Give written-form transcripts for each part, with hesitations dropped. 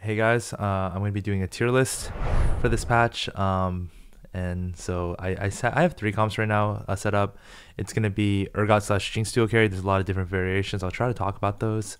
Hey guys, I'm going to be doing a tier list for this patch. And so I have three comps right now set up. It's going to be Urgot slash Jinx duo carry. There's a lot of different variations. I'll try to talk about those.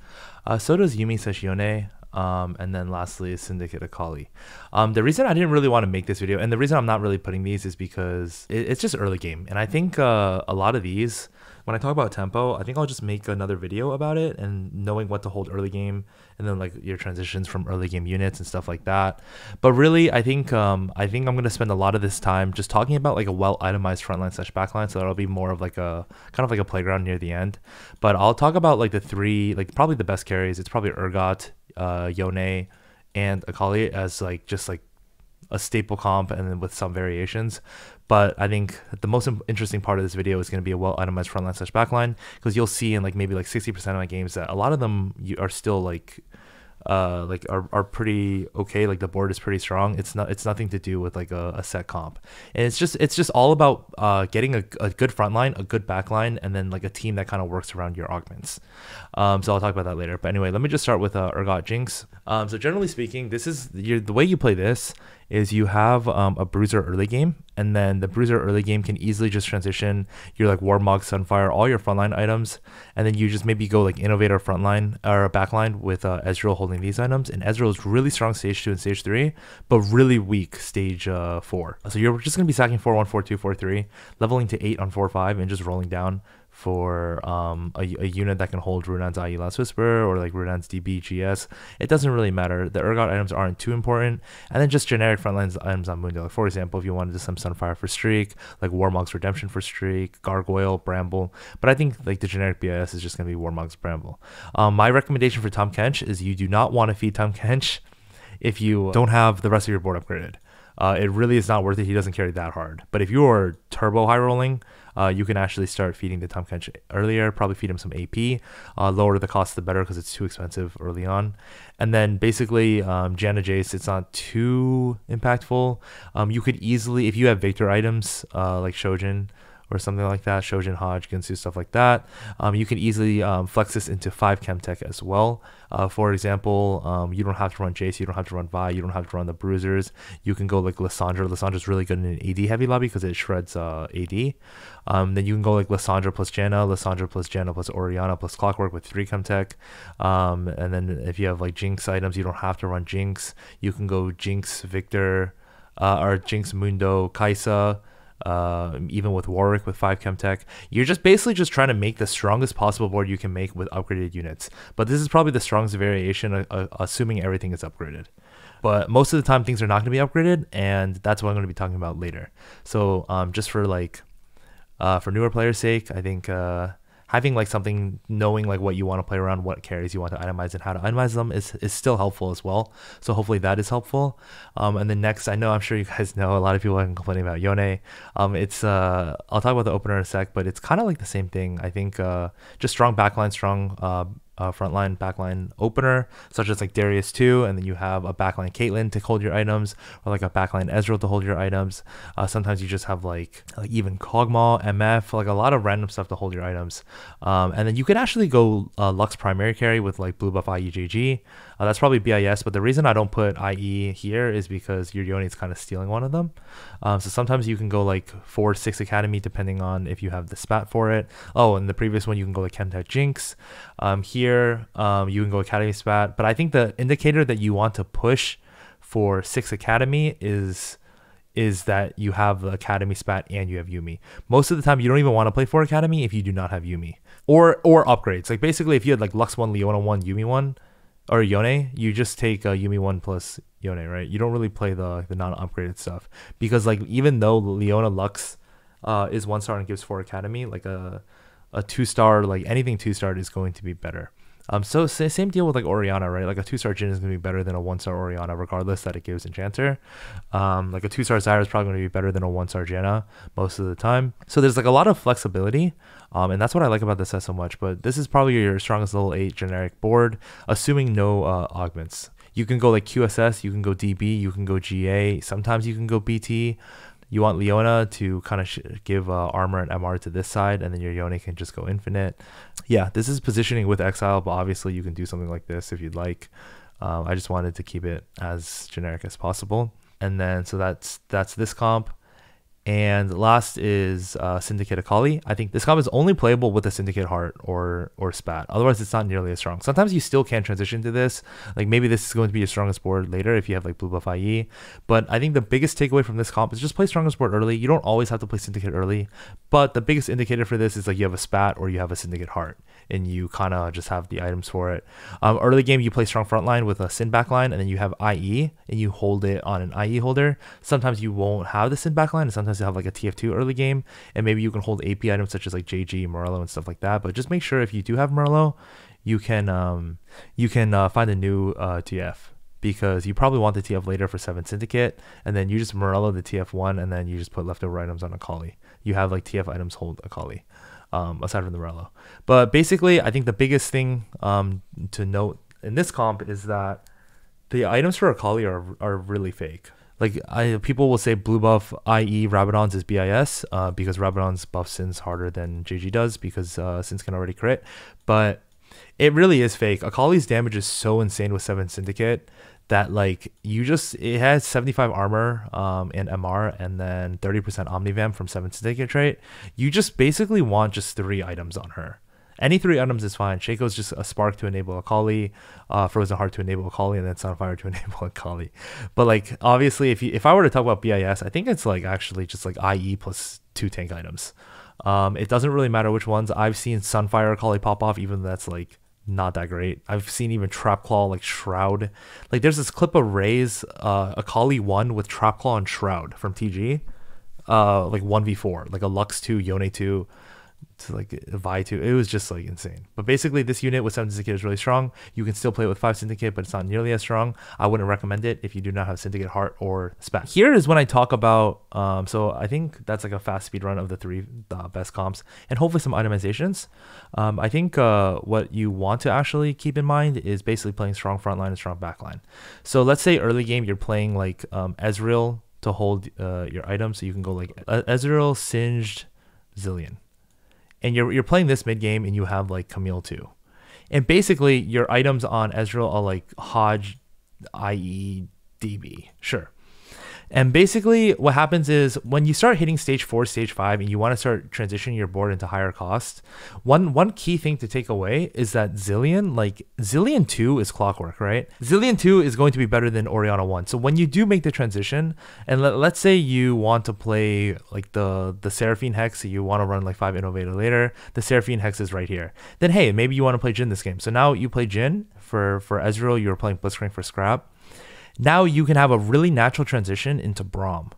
So does Yuumi slash Yone. And then lastly is Syndicate Akali. The reason I didn't really want to make this video, and the reason I'm not really putting these, is because it's just early game. And I think a lot of these, when I talk about tempo, I think I'll just make another video about it and knowing what to hold early game, and then like your transitions from early game units and stuff like that. But really, I think I'm gonna spend a lot of this time just talking about like a well itemized frontline slash backline, so that'll be more of like a kind of like a playground near the end. But I'll talk about like the three, like probably the best carries. It's probably Urgot, Yone, and Akali as like just like a staple comp, and then with some variations. But I think the most interesting part of this video is going to be a well itemized frontline slash backline, because you'll see in like maybe like 60% of my games that a lot of them are still like are pretty okay. Like the board is pretty strong. It's nothing to do with like a set comp, and it's just all about getting a good front line, a good back line, and then like a team that kind of works around your augments. So I'll talk about that later, but anyway, let me just start with Urgot Jinx. So generally speaking, this is the way you play this is you have a bruiser early game, and then the bruiser early game can easily just transition your like Warmog, Sunfire, all your frontline items, and then you just maybe go like Innovator frontline or backline with Ezreal holding these items. And Ezreal is really strong stage 2 and stage 3, but really weak stage 4. So you're just going to be sacking 4-1, 4-2, 4-3, leveling to 8 on 4-5, and just rolling down for a unit that can hold Runan's IE Last Whisper or like Runan's DB GS. It doesn't really matter. The Urgot items aren't too important, and then just generic frontlines items on Mundo. Like for example, if you wanted to some Sunfire for Streak, like Warmog's Redemption for Streak, Gargoyle, Bramble. But I think like the generic BIS is just going to be Warmog's Bramble. My recommendation for Tahm Kench is you do not want to feed Tahm Kench if you don't have the rest of your board upgraded. It really is not worth it. He doesn't carry that hard. But if you are turbo high rolling, you can actually start feeding the Tahm Kench earlier. Probably feed him some AP. Lower the cost, the better, because it's too expensive early on. And then basically, Janna Jace, it's not too impactful. You could easily, if you have Victor items like Shojin or something like that, Shojin, Hodge, Ginsu, stuff like that, you can easily flex this into 5 Chemtech as well. For example, you don't have to run Jace, you don't have to run Vi, you don't have to run the Bruisers. You can go like Lissandra. Lissandra's really good in an AD heavy lobby because it shreds AD. Then you can go like Lissandra plus Janna, Lissandra plus Janna plus Orianna plus Clockwork with 3 Chemtech. And then if you have like Jinx items, you don't have to run Jinx. You can go Jinx Victor or Jinx Mundo Kaisa. Even with Warwick with 5 Chemtech. You're just basically just trying to make the strongest possible board you can make with upgraded units. But this is probably the strongest variation, assuming everything is upgraded. But most of the time things are not going to be upgraded, and that's what I'm going to be talking about later. So just for like for newer players' sake, I think having like something, knowing like what you want to play around, what carries you want to itemize, and how to itemize them is still helpful as well. So hopefully that is helpful. And then next, I'm sure you guys know, a lot of people have been complaining about Yone. It's I'll talk about the opener in a sec, but it's kind of like the same thing. I think just strong backline, strong frontline, backline opener, such as like Darius 2, and then you have a backline Caitlyn to hold your items, or like a backline Ezreal to hold your items. Sometimes you just have like even Kog'Maw, MF, like a lot of random stuff to hold your items. And then you can actually go Lux primary carry with like blue buff IEJG. That's probably BIS, but the reason I don't put IE here is because your Yone is kind of stealing one of them. So sometimes you can go like 4-6 Academy depending on if you have the spat for it. Oh, and the previous one you can go like Chemtech Jinx. Here you can go Academy spat, but I think the indicator that you want to push for 6 Academy is that you have the Academy spat and you have Yuumi. Most of the time you don't even want to play 4 Academy if you do not have Yuumi, or upgrades. Like basically if you had like Lux 1, Leona 1, Yuumi 1, or Yone, you just take Yuumi 1 plus Yone, right? You don't really play the non-upgraded stuff, because like even though Leona Lux is 1-star and gives 4 Academy, like a 2-star, like anything 2-star is going to be better. So same deal with like Orianna, right? Like a 2-star Jhin is going to be better than a 1-star Orianna, regardless that it gives Enchanter. Like a 2-star Zyra is probably going to be better than a 1-star Janna most of the time. So there's like a lot of flexibility, and that's what I like about this set so much. But this is probably your strongest level 8 generic board, assuming no augments. You can go like QSS, you can go DB, you can go GA, sometimes you can go BT. You want Leona to kind of give armor and MR to this side, and then your Yone can just go infinite. Yeah, this is positioning with Exile, but obviously you can do something like this if you'd like. I just wanted to keep it as generic as possible. And then so that's this comp. And last is Syndicate Akali. I think this comp is only playable with a Syndicate Heart or Spat. Otherwise, it's not nearly as strong. Sometimes you still can transition to this. Like maybe this is going to be your strongest board later if you have like blue buff IE. But I think the biggest takeaway from this comp is just play strongest board early. You don't always have to play Syndicate early. But the biggest indicator for this is like you have a Spat or you have a Syndicate Heart. And you kind of just have the items for it. Early game, you play strong frontline with a Syn backline, and then you have IE, and you hold it on an IE holder. Sometimes you won't have the Syn backline, and sometimes you have like a TF2 early game, and maybe you can hold AP items such as like JG, Morello, and stuff like that. But just make sure if you do have Morello, you can find a new TF, because you probably want the TF later for 7 Syndicate, and then you just Morello the TF1, and then you just put leftover items on Akali. You have like TF items hold Akali. Aside from the Morello. But basically, I think the biggest thing to note in this comp is that the items for Akali are really fake. Like people will say blue buff IE Rabadon's is BIS because Rabadon's buff Syn's harder than JG does because Syns can already crit. But it really is fake. Akali's damage is so insane with 7 Syndicate that like it has 75 armor and MR and then 30% Omnivamp from 7 Syndicate trait. You just basically want just 3 items on her. Any 3 items is fine. Shaco's just a Spark to enable Akali, Frozen Heart to enable Akali, and then Sunfire to enable Akali. But like obviously if I were to talk about BIS, I think it's like actually just like IE plus 2 tank items. It doesn't really matter which ones. I've seen Sunfire Akali pop off, even though that's like not that great. I've seen even Trap Claw like Shroud. Like there's this clip of Ray's Akali 1 with Trap Claw and Shroud from TG. Like 1v4, like a Lux 2, Yone 2 to like a Vi 2. It was just like insane. But basically this unit with 7 Syndicate is really strong. You can still play it with 5 Syndicate, but it's not nearly as strong. I wouldn't recommend it if you do not have Syndicate Heart or Spat. Here is when I talk about so I think that's like a fast speed run of the 3 best comps and hopefully some itemizations. I think what you want to actually keep in mind is basically playing strong frontline and strong backline. So let's say early game you're playing like Ezreal to hold your items, so you can go like Ezreal, Singed, Zilean. And you're playing this mid game and you have like Camille too. And basically your items on Ezreal are like Hodge, IE, DB. Sure. And basically what happens is when you start hitting stage 4, stage 5, and you want to start transitioning your board into higher cost, one key thing to take away is that Zilean 2 is clockwork, right? Zilean 2 is going to be better than Orianna 1. So when you do make the transition, and let's say you want to play like the Seraphine Hex, so you want to run like 5 Innovator later, the Seraphine Hex is right here. Then hey, maybe you want to play Jhin this game. So now you play Jhin for Ezreal, you're playing Blitzcrank for Scrap. Now you can have a really natural transition into Braum.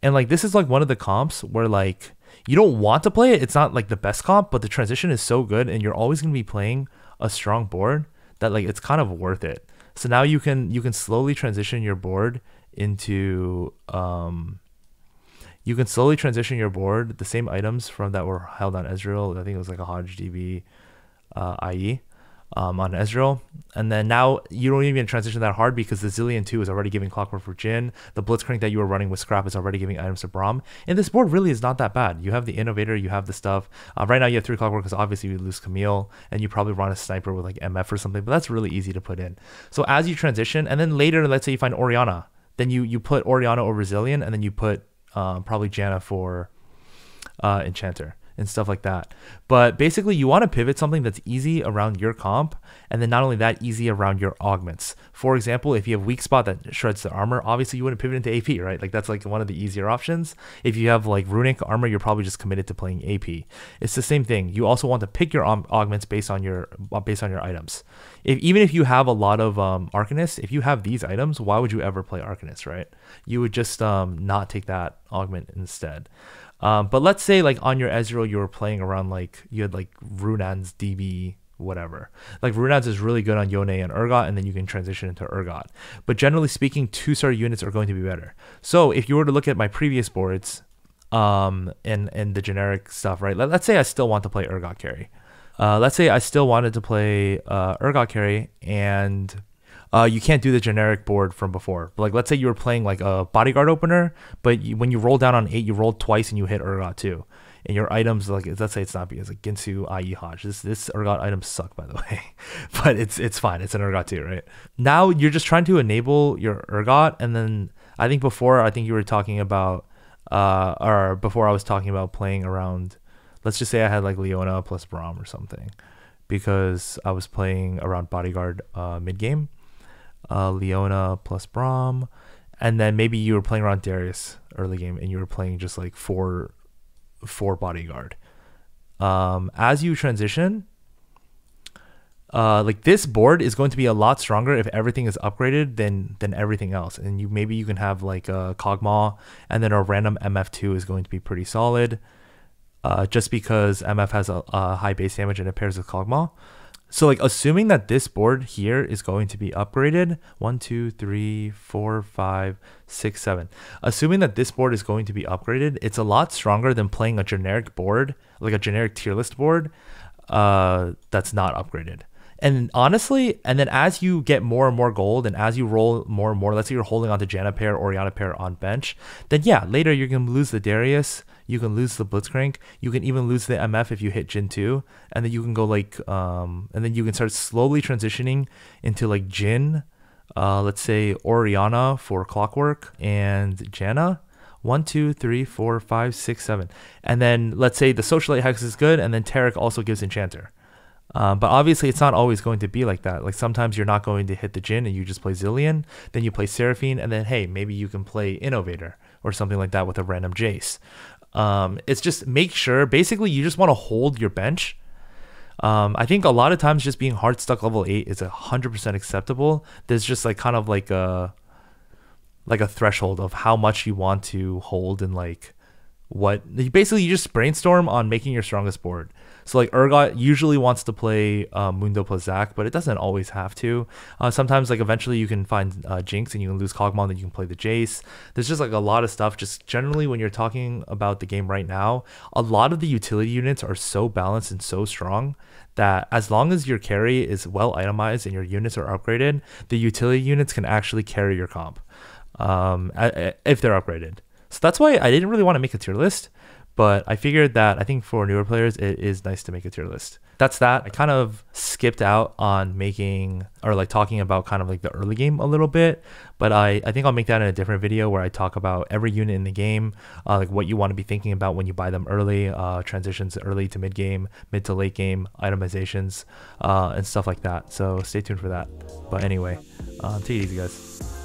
And like this is like one of the comps where like you don't want to play it. It's not like the best comp, but the transition is so good and you're always going to be playing a strong board that like it's kind of worth it. So now you can slowly transition your board into the same items from that were held on Ezreal. I think it was like a Hodge DB IE. On Ezreal, and then now you don't even transition that hard because the Zilean 2 is already giving clockwork for Jhin. The Blitzcrank that you were running with Scrap is already giving items to Braum, and this board really is not that bad. You have the Innovator, you have the stuff. Right now you have 3 clockwork because obviously you lose Camille, and you probably run a Sniper with like MF or something, but that's really easy to put in. So as you transition, and then later, let's say you find Orianna, then you put Orianna over Zilean, and then you put probably Janna for Enchanter and stuff like that. But basically you want to pivot something that's easy around your comp, and then not only that, easy around your augments. For example, if you have weak spot that shreds the armor, obviously you wouldn't pivot into AP, right? Like that's like one of the easier options. If you have like runic armor, you're probably just committed to playing AP. It's the same thing. You also want to pick your augments based on your items. Even if you have a lot of Arcanist, if you have these items, why would you ever play Arcanist, right? You would just not take that augment instead. But let's say like on your Ezreal, you were playing around like you had like Runan's DB, whatever. Like Runan's is really good on Yone and Urgot, and then you can transition into Urgot. But generally speaking, 2-star units are going to be better. So if you were to look at my previous boards, and the generic stuff, right? Let's say I still want to play Urgot carry. Let's say I still wanted to play Urgot carry, and you can't do the generic board from before. But like, let's say you were playing like a bodyguard opener, but when you roll down on 8, you rolled twice and you hit Urgot too. and your items, like let's say it's not because like Ginsu, IE Hodge. This Urgot items suck, by the way, but it's fine. It's an Urgot too, right? Now you're just trying to enable your Urgot, and then I think you were talking about or before I was talking about playing around. Let's just say I had like Leona plus Braum or something, because I was playing around bodyguard mid game, Leona plus Braum, and then maybe you were playing around Darius early game and you were playing just like four bodyguard. As you transition, like this board is going to be a lot stronger if everything is upgraded than everything else, and maybe you can have like a Kog'Maw, and then a random MF2 is going to be pretty solid. Just because MF has a high base damage and it pairs with Kog'Maw. So like assuming that this board here is going to be upgraded, 1, 2, 3, 4, 5, 6, 7. Assuming that this board is going to be upgraded, it's a lot stronger than playing a generic board, like a generic tier list board, that's not upgraded. And honestly, and then as you get more and more gold and as you roll more and more, let's say you're holding onto Janna pair or Orianna pair on bench, then yeah, later you're going to lose the Darius, you can lose the Blitzcrank, you can even lose the MF if you hit Jhin 2, and then you can go like, and then you can start slowly transitioning into like Jhin, let's say Orianna for Clockwork, and Janna. 1, 2, 3, 4, 5, 6, 7. And then let's say the Socialite Hex is good, and then Taric also gives Enchanter. But obviously it's not always going to be like that. Like sometimes you're not going to hit the Jhin and you just play Zilean, then you play Seraphine, and then hey, maybe you can play Innovator or something like that with a random Jace. It's just make sure, basically you just want to hold your bench. I think a lot of times just being hard stuck level 8 is 100% acceptable. There's just like kind of like a threshold of how much you want to hold, and like what basically you just brainstorm on making your strongest board. So like Urgot usually wants to play Mundo plus Zac, but it doesn't always have to. Sometimes like eventually you can find Jinx and you can lose Kog'Maw, and then you can play the Jace. There's just like a lot of stuff. Just generally when you're talking about the game right now, a lot of the utility units are so balanced and so strong that as long as your carry is well itemized and your units are upgraded, the utility units can actually carry your comp if they're upgraded. So that's why I didn't really want to make a tier list, but I figured that I think for newer players, it is nice to make a tier list. That's that. I kind of skipped out on making or like talking about kind of like the early game a little bit, but I think I'll make that in a different video where I talk about every unit in the game, like what you want to be thinking about when you buy them early, transitions early to mid game, mid to late game, itemizations, and stuff like that. So stay tuned for that. But anyway, take it easy, guys.